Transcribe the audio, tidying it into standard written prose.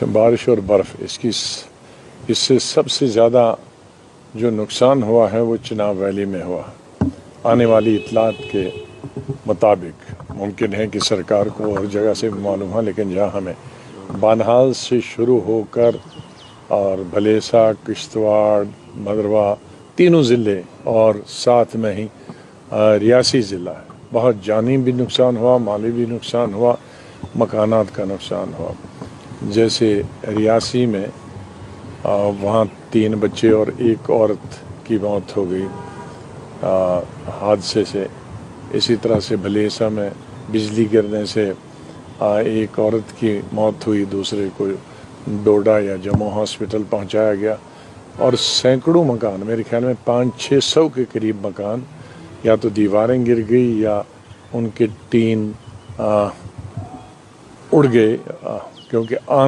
बारिश और बर्फ़ इससे सबसे ज़्यादा जो नुकसान हुआ है वो चिनाब वैली में हुआ। आने वाली इतलात के मुताबिक मुमकिन है कि सरकार को हर जगह से मालूम है, लेकिन जहाँ हमें बानहाल से शुरू होकर और भलेसा, किश्तवाड़, भद्रवा तीनों ज़िले और साथ में ही रियासी ज़िला है, बहुत जानी भी नुकसान हुआ, माली भी नुकसान हुआ, मकानात का नुकसान हुआ। जैसे रियासी में वहाँ 3 बच्चे और एक औरत की मौत हो गई हादसे से। इसी तरह से भलेसा में बिजली गिरने से एक औरत की मौत हुई, दूसरे को डोडा या जम्मू हॉस्पिटल पहुंचाया गया। और सैकड़ों मकान, मेरे ख्याल में 500-600 के करीब मकान या तो दीवारें गिर गई या उनके टीन उड़ गए, क्योंकि